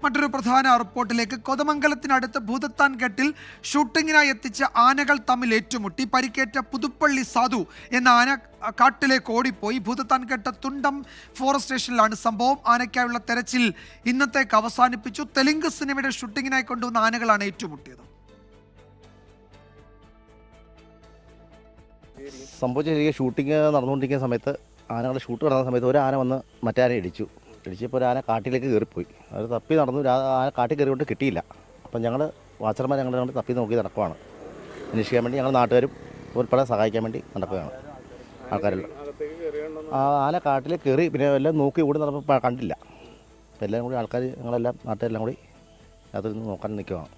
മറ്റൊരു പ്രധാന റിപ്പോർട്ടിലേക്ക്. കോതമംഗലത്തിനടുത്ത് ഭൂതത്താൻകെട്ടിൽ ഷൂട്ടിങ്ങിനായി എത്തിച്ച ആനകൾ തമ്മിൽ ഏറ്റുമുട്ടി. പരിക്കേറ്റ പുതുപ്പള്ളി സാധു എന്ന ആന കാട്ടിലേക്ക് ഓടിപ്പോയി. ഭൂതത്താൻകെട്ട് തുണ്ടം ഫോറസ്റ്റ് സ്റ്റേഷനിലാണ് സംഭവം. ആനയ്ക്കായുള്ള തെരച്ചിൽ ഇന്നത്തേക്ക് അവസാനിപ്പിച്ചു. തെലുങ്ക് സിനിമയുടെ ഷൂട്ടിങ്ങിനായി കൊണ്ടുവന്ന ആനകളാണ് ഏറ്റുമുട്ടിയത്. സംഭവിച്ച ഷൂട്ടിങ് നടന്നുകൊണ്ടിരിക്കുന്ന സമയത്ത് ആനകളുടെ ഷൂട്ട് നടന്ന സമയത്ത് ഒരു ആന വന്ന് മറ്റേ ആന ഇടിച്ചപ്പോൾ ഒരു ആന കാട്ടിലേക്ക് കയറിപ്പോയി. അത് തപ്പി നടന്നു. ആന കാട്ടിൽ കയറിക്കൊണ്ട് കിട്ടിയില്ല. അപ്പം ഞങ്ങൾ വാച്ചർമാർ ഞങ്ങൾ തപ്പി നോക്കി നടക്കുവാണ്. അന്വേഷിക്കാൻ വേണ്ടി ഞങ്ങൾ നാട്ടുകാരും ഉൾപ്പെടെ സഹായിക്കാൻ വേണ്ടി നടക്കുകയാണ് ആൾക്കാരെല്ലാം. ആന കാട്ടിലേക്ക് കയറി പിന്നെ എല്ലാം നോക്കി ഓടി നടന്നപ്പോൾ കണ്ടില്ല. അപ്പം എല്ലാവരും കൂടി ആൾക്കാർ ഞങ്ങളെല്ലാം നാട്ടുകാരെല്ലാം കൂടി അതിൽ നോക്കാൻ നിൽക്കുകയാണ്.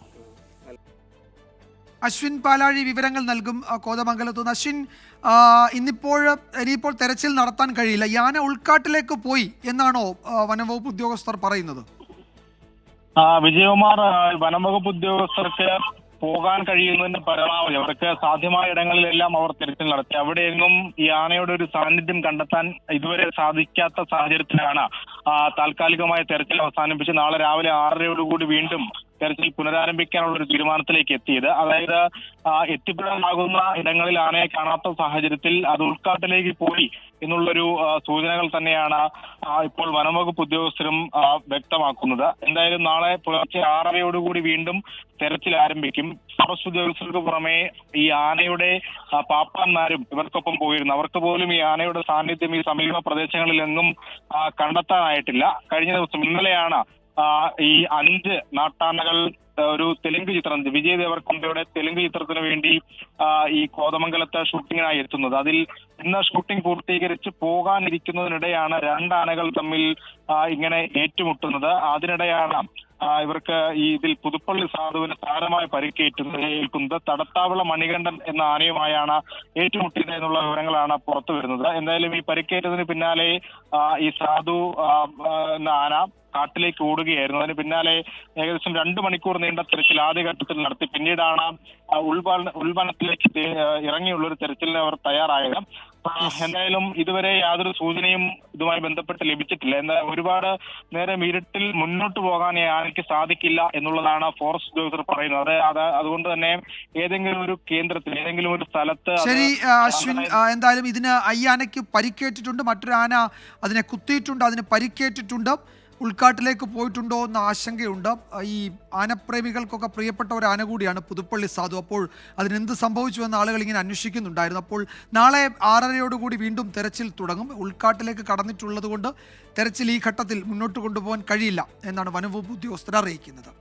അശ്വിൻ പാലാഴി വിവരങ്ങൾ നൽകും കോതമംഗലത്ത് നിന്ന്. അശ്വിൻ, ഇനിയിപ്പോൾ തെരച്ചിൽ നടത്താൻ കഴിയില്ല. യാന ഉൾക്കാട്ടിലേക്ക് പോയി എന്നാണോ വനംവകുപ്പ് ഉദ്യോഗസ്ഥർ പറയുന്നത്? വിജയകുമാർ, വനംവകുപ്പ് ഉദ്യോഗസ്ഥർക്ക് പോകാൻ കഴിയുന്നതിന്റെ പരമാവധി അവർക്ക് സാധ്യമായ ഇടങ്ങളിലെല്ലാം അവർ തെരച്ചിൽ നടത്തി. അവിടെയെങ്ങും ഈ ആനയുടെ ഒരു സാന്നിധ്യം കണ്ടെത്താൻ ഇതുവരെ സാധിക്കാത്ത സാഹചര്യത്തിലാണ് താൽക്കാലികമായ തെരച്ചിൽ അവസാനിപ്പിച്ച് നാളെ രാവിലെ 6:30 വീണ്ടും തെരച്ചിൽ പുനരാരംഭിക്കാനുള്ള ഒരു തീരുമാനത്തിലേക്ക് എത്തിയത്. അതായത് എത്തിപ്പെടാനാകുന്ന ഇടങ്ങളിൽ ആനയെ കാണാത്ത സാഹചര്യത്തിൽ അത് ഉൾക്കാട്ടിലേക്ക് പോയി എന്നുള്ളൊരു സൂചനകൾ തന്നെയാണ് ഇപ്പോൾ വനംവകുപ്പ് ഉദ്യോഗസ്ഥരും വ്യക്തമാക്കുന്നത്. എന്തായാലും നാളെ പുലർച്ചെ 6:30 വീണ്ടും തെരച്ചിൽ ആരംഭിക്കും. ഫോറസ്റ്റ് ഉദ്യോഗസ്ഥർക്ക് പുറമെ ഈ ആനയുടെ പാപ്പാന്മാരും ഇവർക്കൊപ്പം പോയിരുന്നു. അവർക്ക് പോലും ഈ ആനയുടെ സാന്നിധ്യം ഈ സമീപ പ്രദേശങ്ങളിലെങ്ങും കണ്ടെത്താനായിട്ടില്ല. കഴിഞ്ഞ ദിവസം ഇന്നലെയാണ് ഈ 5 നാട്ടാനകൾ ഒരു തെലുങ്ക് ചിത്രം, വിജയ് ദേവർകൊണ്ടയുടെ തെലുങ്ക് ചിത്രത്തിന് വേണ്ടി ഈ കോതമംഗലത്ത് ഷൂട്ടിങ്ങിനായി എത്തുന്നത്. അതിൽ ഇന്ന് ഷൂട്ടിംഗ് പൂർത്തീകരിച്ച് പോകാനിരിക്കുന്നതിനിടെയാണ് 2 ആനകൾ തമ്മിൽ ഇങ്ങനെ ഏറ്റുമുട്ടുന്നത്. അതിനിടെയാണ് ഇവർക്ക് ഇതിൽ പുതുപ്പള്ളി സാധുവിന് സാരമായ പരിക്കേൽക്കുന്നത്. തടത്താവിള മണികണ്ഠൻ എന്ന ആനയുമായാണ് ഏറ്റുമുട്ടിയത് എന്നുള്ള വിവരങ്ങളാണ് പുറത്തു വരുന്നത്. എന്തായാലും ഈ പരിക്കേറ്റതിന് പിന്നാലെ ഈ സാധു എന്ന ആന കാട്ടിലേക്ക് ഓടുകയായിരുന്നു. അതിന് പിന്നാലെ ഏകദേശം 2 മണിക്കൂർ നീണ്ട തെരച്ചിൽ ആദ്യഘട്ടത്തിൽ നടത്തി. പിന്നീടാണ് ഉൾവനത്തിലേക്ക് ഇറങ്ങിയുള്ള ഒരു തെരച്ചിലിന് അവർ തയ്യാറായത്. എന്തായാലും ഇതുവരെ യാതൊരു സൂചനയും ഇതുമായി ബന്ധപ്പെട്ട് ലഭിച്ചിട്ടില്ല. എന്നാൽ ഒരുപാട് നേരം ഇരുട്ടിൽ മുന്നോട്ട് പോകാൻ ആനയ്ക്ക് സാധിക്കില്ല എന്നുള്ളതാണ് ഫോറസ്റ്റ് ഉദ്യോഗസ്ഥർ പറയുന്നത്. അതുകൊണ്ട് തന്നെ ഏതെങ്കിലും ഒരു കേന്ദ്രത്തിൽ, ഏതെങ്കിലും ഒരു സ്ഥലത്ത്. ശരി അശ്വിൻ, എന്തായാലും ഇതിന് ഈ ആനയ്ക്ക് പരിക്കേറ്റിട്ടുണ്ട്, മറ്റൊരു ആന അതിനെ കുത്തിയിട്ടുണ്ട്, അതിന് പരിക്കേറ്റിട്ടുണ്ട്. ഉൾക്കാട്ടിലേക്ക് പോയിട്ടുണ്ടോ എന്ന ആശങ്കയുണ്ട്. ഈ ആനപ്രേമികൾക്കൊക്കെ പ്രിയപ്പെട്ട ഒരു ആന കൂടിയാണ് പുതുപ്പള്ളി സാധു. അപ്പോൾ അതിനെന്ത് സംഭവിച്ചു എന്ന ആളുകൾ ഇങ്ങനെ അന്വേഷിക്കുന്നുണ്ടായിരുന്നു. അപ്പോൾ നാളെ 6:30 വീണ്ടും തെരച്ചിൽ തുടങ്ങും. ഉൾക്കാട്ടിലേക്ക് കടന്നിട്ടുള്ളത് കൊണ്ട് തെരച്ചിൽ ഈ ഘട്ടത്തിൽ മുന്നോട്ട് കൊണ്ടുപോകാൻ കഴിയില്ല എന്നാണ് വനംവകുപ്പ് ഉദ്യോഗസ്ഥർ അറിയിക്കുന്നത്.